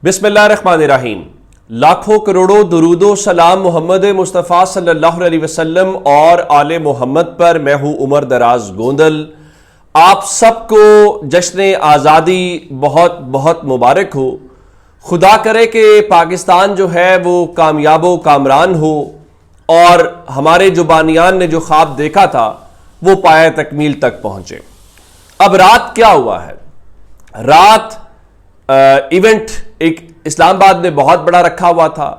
بسم اللہ الرحمن الرحیم۔ لاکھوں کروڑوں درود و سلام محمد مصطفیٰ صلی اللہ علیہ وسلم اور آل محمد پر۔ میں ہوں عمر دراز گوندل۔ آپ سب کو جشن آزادی بہت بہت مبارک ہو۔ خدا کرے کہ پاکستان جو ہے وہ کامیاب و کامران ہو اور ہمارے جو بانیان نے جو خواب دیکھا تھا وہ پایہ تکمیل تک پہنچے۔ اب رات کیا ہوا ہے؟ رات ایونٹ ایک اسلام آباد میں بہت بڑا رکھا ہوا تھا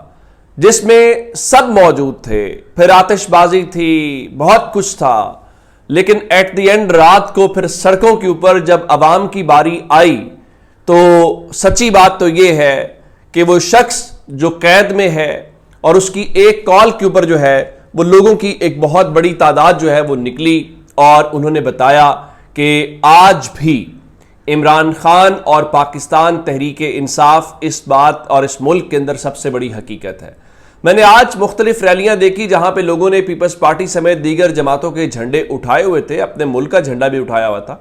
جس میں سب موجود تھے، پھر آتش بازی تھی، بہت کچھ تھا، لیکن ایٹ دی اینڈ رات کو پھر سڑکوں کے اوپر جب عوام کی باری آئی تو سچی بات تو یہ ہے کہ وہ شخص جو قید میں ہے اور اس کی ایک کال کے اوپر جو ہے وہ لوگوں کی ایک بہت بڑی تعداد جو ہے وہ نکلی اور انہوں نے بتایا کہ آج بھی عمران خان اور پاکستان تحریک انصاف اس بات اور اس ملک کے اندر سب سے بڑی حقیقت ہے۔ میں نے آج مختلف ریلیاں دیکھی جہاں پہ لوگوں نے پیپلز پارٹی سمیت دیگر جماعتوں کے جھنڈے اٹھائے ہوئے تھے، اپنے ملک کا جھنڈا بھی اٹھایا ہوا تھا،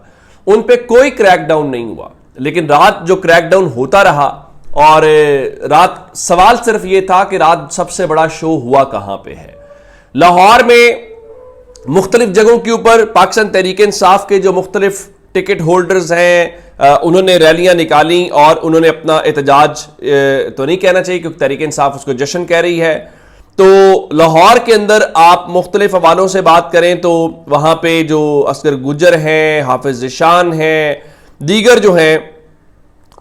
ان پہ کوئی کریک ڈاؤن نہیں ہوا، لیکن رات جو کریک ڈاؤن ہوتا رہا اور رات سوال صرف یہ تھا کہ رات سب سے بڑا شو ہوا کہاں پہ ہے۔ لاہور میں مختلف جگہوں کے اوپر پاکستان تحریک انصاف کے جو مختلف ٹکٹ ہولڈرز ہیں انہوں نے ریلیاں نکالی اور انہوں نے اپنا احتجاج تو نہیں کہنا چاہیے کیونکہ تحریک انصاف اس کو جشن کہہ رہی ہے۔ تو لاہور کے اندر آپ مختلف حوالوں سے بات کریں تو وہاں پہ جو اصغر گجر ہیں، حافظ ذیشان ہیں، دیگر جو ہیں،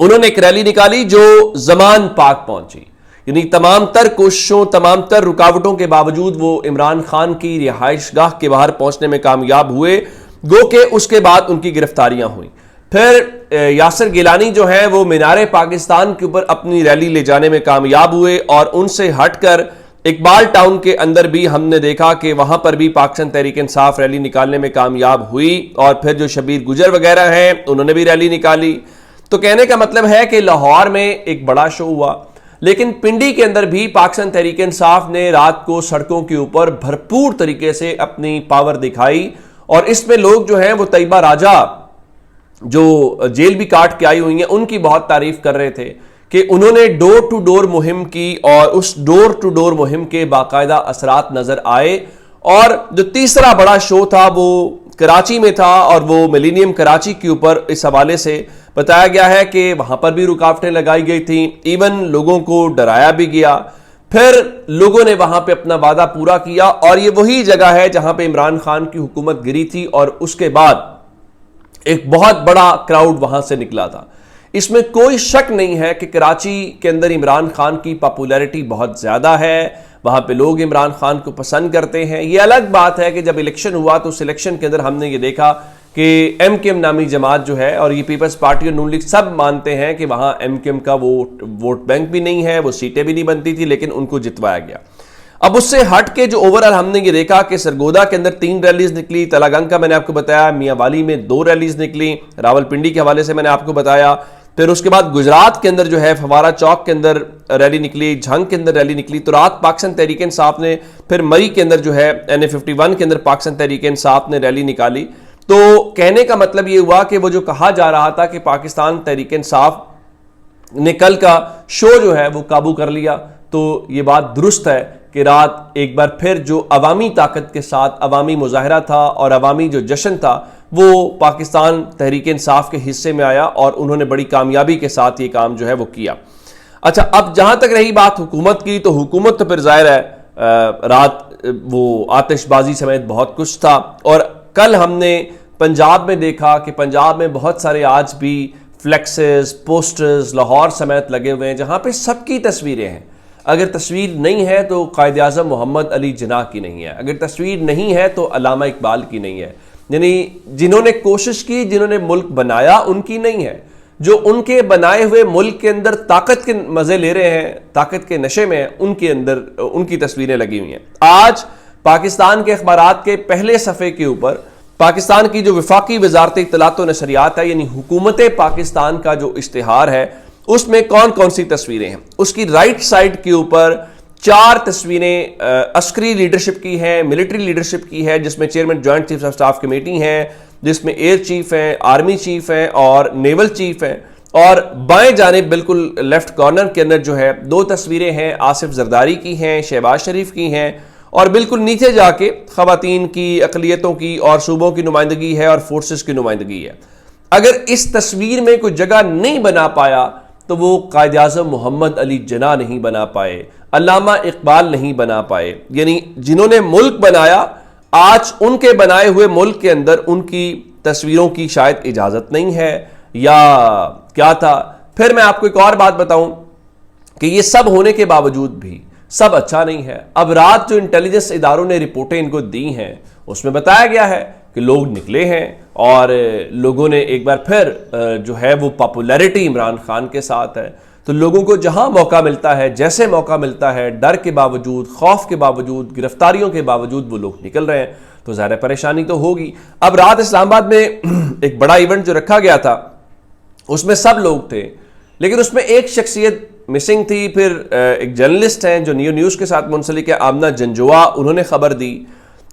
انہوں نے ایک ریلی نکالی جو زمان پاک پہنچی، یعنی تمام تر کوششوں، تمام تر رکاوٹوں کے باوجود وہ عمران خان کی رہائش گاہ کے باہر پہنچنے میں کامیاب ہوئے، گو کہ اس کے بعد ان کی گرفتاریاں ہوئیں۔ پھر یاسر گیلانی جو ہیں وہ مینار پاکستان کے اوپر اپنی ریلی لے جانے میں کامیاب ہوئے اور ان سے ہٹ کر اقبال ٹاؤن کے اندر بھی ہم نے دیکھا کہ وہاں پر بھی پاکستان تحریک انصاف ریلی نکالنے میں کامیاب ہوئی اور پھر جو شبیر گجر وغیرہ ہیں انہوں نے بھی ریلی نکالی۔ تو کہنے کا مطلب ہے کہ لاہور میں ایک بڑا شو ہوا، لیکن پنڈی کے اندر بھی پاکستان تحریک انصاف نے رات کو سڑکوں کے اوپر بھرپور طریقے سے اپنی پاور دکھائی اور اس میں لوگ جو ہیں وہ طیبہ راجہ جو جیل بھی کاٹ کے آئی ہوئی ہیں ان کی بہت تعریف کر رہے تھے کہ انہوں نے ڈور ٹو ڈور مہم کی اور اس ڈور ٹو ڈور مہم کے باقاعدہ اثرات نظر آئے۔ اور جو تیسرا بڑا شو تھا وہ کراچی میں تھا اور وہ ملینیم کراچی کے اوپر اس حوالے سے بتایا گیا ہے کہ وہاں پر بھی رکاوٹیں لگائی گئی تھیں، ایون لوگوں کو ڈرایا بھی گیا، پھر لوگوں نے وہاں پہ اپنا وعدہ پورا کیا اور یہ وہی جگہ ہے جہاں پہ عمران خان کی حکومت گری تھی اور اس کے بعد ایک بہت بڑا کراؤڈ وہاں سے نکلا تھا۔ اس میں کوئی شک نہیں ہے کہ کراچی کے اندر عمران خان کی پاپولیرٹی بہت زیادہ ہے، وہاں پہ لوگ عمران خان کو پسند کرتے ہیں۔ یہ الگ بات ہے کہ جب الیکشن ہوا تو اس الیکشن کے اندر ہم نے یہ دیکھا کہ ایم کیو ایم نامی جماعت جو ہے اور یہ پیپلز پارٹی اور نون لیگ سب مانتے ہیں کہ وہاں ایم کیو ایم کا ووٹ بینک بھی نہیں ہے، وہ سیٹیں بھی نہیں بنتی تھی، لیکن ان کو جتوایا گیا۔ اب اس سے ہٹ کے جو اوورآل ہم نے یہ دیکھا کہ سرگودا کے اندر 3 ریلیز نکلی، تلاگنگ کا میں نے آپ کو بتایا، میاں والی میں 2 ریلیز نکلی، راول پنڈی کے حوالے سے میں نے آپ کو بتایا، پھر اس کے بعد گجرات کے اندر جو ہے فوارہ چوک کے اندر ریلی نکلی، جھنگ کے اندر ریلی نکلی۔ تو رات پاکستان تحریک انصاف نے پھر مئی کے اندر جو ہے NA51 کے اندر پاکستان تحریک انصاف نے ریلی نکالی۔ تو کہنے کا مطلب یہ ہوا کہ وہ جو کہا جا رہا تھا کہ پاکستان تحریک انصاف نے کل کا شو جو ہے وہ قابو کر لیا، تو یہ بات درست ہے کہ رات ایک بار پھر جو عوامی طاقت کے ساتھ عوامی مظاہرہ تھا اور عوامی جو جشن تھا وہ پاکستان تحریک انصاف کے حصے میں آیا اور انہوں نے بڑی کامیابی کے ساتھ یہ کام جو ہے وہ کیا۔ اچھا، اب جہاں تک رہی بات حکومت کی، تو حکومت تو پھر ظاہر ہے رات وہ آتش بازی سمیت بہت کچھ تھا اور کل ہم نے پنجاب میں دیکھا کہ پنجاب میں بہت سارے آج بھی فلیکسز، پوسٹرز لاہور سمیت لگے ہوئے ہیں جہاں پہ سب کی تصویریں ہیں۔ اگر تصویر نہیں ہے تو قائد اعظم محمد علی جناح کی نہیں ہے، اگر تصویر نہیں ہے تو علامہ اقبال کی نہیں ہے، یعنی جنہوں نے کوشش کی، جنہوں نے ملک بنایا ان کی نہیں ہے، جو ان کے بنائے ہوئے ملک کے اندر طاقت کے مزے لے رہے ہیں، طاقت کے نشے میں، ان کے اندر ان کی تصویریں لگی ہوئی ہیں۔ آج پاکستان کے اخبارات کے پہلے صفحے کے اوپر پاکستان کی جو وفاقی وزارت اطلاعات و نشریات ہے، یعنی حکومت پاکستان کا جو اشتہار ہے، اس میں کون کون سی تصویریں ہیں؟ اس کی رائٹ سائڈ کے اوپر 4 تصویریں عسکری لیڈرشپ کی ہیں، ملٹری لیڈرشپ کی ہے، جس میں chairman joint chief of staff committee ہیں، جس میں ایئر چیف ہیں، آرمی چیف ہیں اور نیول چیف ہیں، اور بائیں جانب بالکل لیفٹ کارنر کے اندر جو ہے دو تصویریں ہیں، آصف زرداری کی ہیں، شہباز شریف کی ہیں، اور بالکل نیچے جا کے خواتین کی، اقلیتوں کی اور صوبوں کی نمائندگی ہے اور فورسز کی نمائندگی ہے۔ اگر اس تصویر میں کوئی جگہ نہیں بنا پایا تو وہ قائد اعظم محمد علی جناح نہیں بنا پائے، علامہ اقبال نہیں بنا پائے، یعنی جنہوں نے ملک بنایا آج ان کے بنائے ہوئے ملک کے اندر ان کی تصویروں کی شاید اجازت نہیں ہے یا کیا تھا۔ پھر میں آپ کو ایک اور بات بتاؤں کہ یہ سب ہونے کے باوجود بھی سب اچھا نہیں ہے۔ اب رات جو انٹیلیجنس اداروں نے رپورٹیں ان کو دی ہیں اس میں بتایا گیا ہے کہ لوگ نکلے ہیں اور لوگوں نے ایک بار پھر جو ہے وہ پاپولیرٹی عمران خان کے ساتھ ہے، تو لوگوں کو جہاں موقع ملتا ہے، جیسے موقع ملتا ہے، ڈر کے باوجود، خوف کے باوجود، گرفتاریوں کے باوجود وہ لوگ نکل رہے ہیں، تو ظاہر پریشانی تو ہوگی۔ اب رات اسلام آباد میں ایک بڑا ایونٹ جو رکھا گیا تھا اس میں سب لوگ تھے، لیکن اس میں ایک شخصیت مسنگ تھی۔ پھر ایک جرنلسٹ ہیں جو نیوز کے ساتھ منسلک ہے، آمنہ جنجوا، انہوں نے خبر دی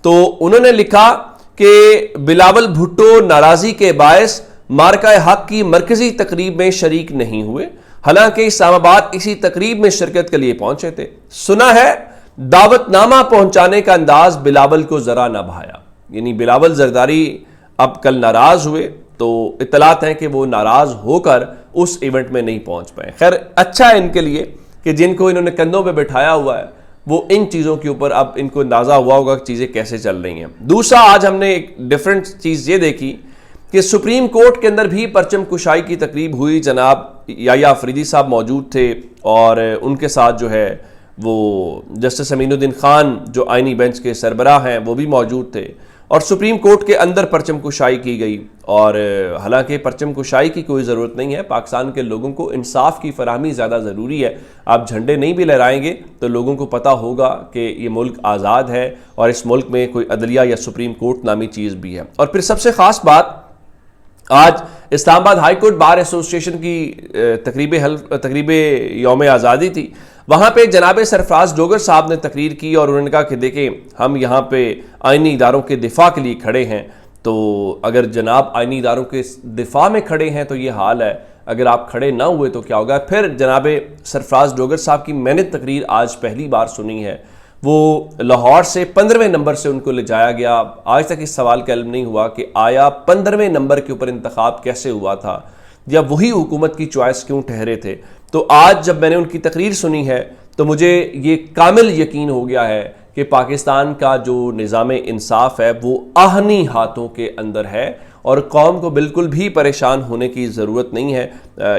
تو انہوں نے لکھا کہ بلاول بھٹو ناراضی کے باعث مارکہ حق کی مرکزی تقریب میں شریک نہیں ہوئے، حالانکہ اسلام آباد اسی تقریب میں شرکت کے لیے پہنچے تھے۔ سنا ہے دعوت نامہ پہنچانے کا انداز بلاول کو ذرا نہ بھایا، یعنی بلاول زرداری اب کل ناراض ہوئے تو اطلاعات ہیں کہ وہ ناراض ہو کر اس ایونٹ میں نہیں پہنچ پائے۔ خیر اچھا ہے ان کے لیے کہ جن کو انہوں نے کندھوں پہ بٹھایا ہوا ہے وہ ان چیزوں کے اوپر اب ان کو اندازہ ہوا ہوگا کہ چیزیں کیسے چل رہی ہیں۔ دوسرا، آج ہم نے ایک ڈیفرنٹ چیز یہ دیکھی کہ سپریم کورٹ کے اندر بھی پرچم کشائی کی تقریب ہوئی، جناب یحییٰ آفریدی صاحب موجود تھے اور ان کے ساتھ جو ہے وہ جسٹس امین الدین خان جو آئینی بینچ کے سربراہ ہیں وہ بھی موجود تھے، اور سپریم کورٹ کے اندر پرچم کشائی کی گئی۔ اور حالانکہ پرچم کشائی کی کوئی ضرورت نہیں ہے، پاکستان کے لوگوں کو انصاف کی فراہمی زیادہ ضروری ہے۔ آپ جھنڈے نہیں بھی لہرائیں گے تو لوگوں کو پتہ ہوگا کہ یہ ملک آزاد ہے اور اس ملک میں کوئی عدلیہ یا سپریم کورٹ نامی چیز بھی ہے۔ اور پھر سب سے خاص بات، آج اسلام آباد ہائی کورٹ بار ایسوسی ایشن کی تقریب یوم آزادی تھی، وہاں پہ جناب سرفراز ڈوگر صاحب نے تقریر کی اور انہوں نے کہا کہ دیکھیں ہم یہاں پہ آئینی اداروں کے دفاع کے لیے کھڑے ہیں، تو اگر جناب آئینی اداروں کے دفاع میں کھڑے ہیں تو یہ حال ہے، اگر آپ کھڑے نہ ہوئے تو کیا ہوگا۔ پھر جناب سرفراز ڈوگر صاحب کی میں نے تقریر آج پہلی بار سنی ہے، وہ لاہور سے 15ویں نمبر سے ان کو لے جایا گیا۔ آج تک اس سوال کا علم نہیں ہوا کہ آیا 15ویں نمبر کے اوپر انتخاب کیسے ہوا تھا، یا وہی حکومت کی چوائس کیوں ٹھہرے تھے۔ تو آج جب میں نے ان کی تقریر سنی ہے تو مجھے یہ کامل یقین ہو گیا ہے کہ پاکستان کا جو نظام انصاف ہے وہ آہنی ہاتھوں کے اندر ہے اور قوم کو بالکل بھی پریشان ہونے کی ضرورت نہیں ہے۔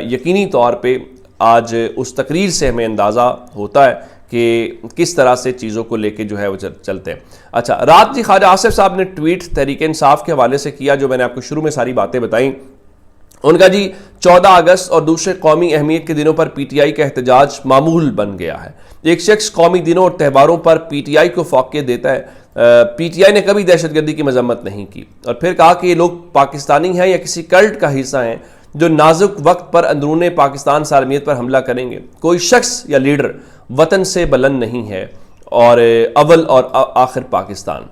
یقینی طور پہ آج اس تقریر سے ہمیں اندازہ ہوتا ہے کہ کس طرح سے چیزوں کو لے کے جو ہے وہ چلتے ہیں۔ اچھا، رات جی خواجہ آصف صاحب نے ٹویٹ تحریک انصاف کے حوالے سے کیا، جو میں نے آپ کو شروع میں ساری باتیں بتائیں۔ ان کا جی 14 اگست اور دوسرے قومی اہمیت کے دنوں پر پی ٹی آئی کا احتجاج معمول بن گیا ہے۔ ایک شخص قومی دنوں اور تہواروں پر پی ٹی آئی کو فوقیت دیتا ہے۔ پی ٹی آئی نے کبھی دہشت گردی کی مذمت نہیں کی، اور پھر کہا کہ یہ لوگ پاکستانی ہیں یا کسی کلٹ کا حصہ ہیں جو نازک وقت پر اندرون پاکستان سالمیت پر حملہ کریں گے۔ کوئی شخص یا لیڈر وطن سے بلند نہیں ہے، اور اول اور آخر پاکستان۔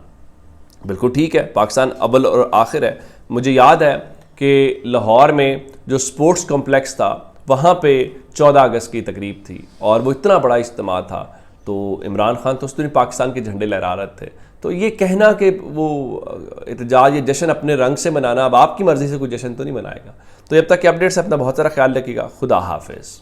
بالکل ٹھیک ہے، پاکستان اول اور آخر ہے۔ مجھے یاد ہے کہ لاہور میں جو سپورٹس کمپلیکس تھا وہاں پہ 14 اگست کی تقریب تھی اور وہ اتنا بڑا اجتماع تھا، تو عمران خان تو اس دن پاکستان کے جھنڈے لہرا رہے تھے۔ تو یہ کہنا کہ وہ احتجاج، یہ جشن اپنے رنگ سے منانا، اب آپ کی مرضی سے کوئی جشن تو نہیں منائے گا۔ تو جب تک کہ اپڈیٹ سے اپنا بہت سارا خیال رکھیے گا۔ خدا حافظ۔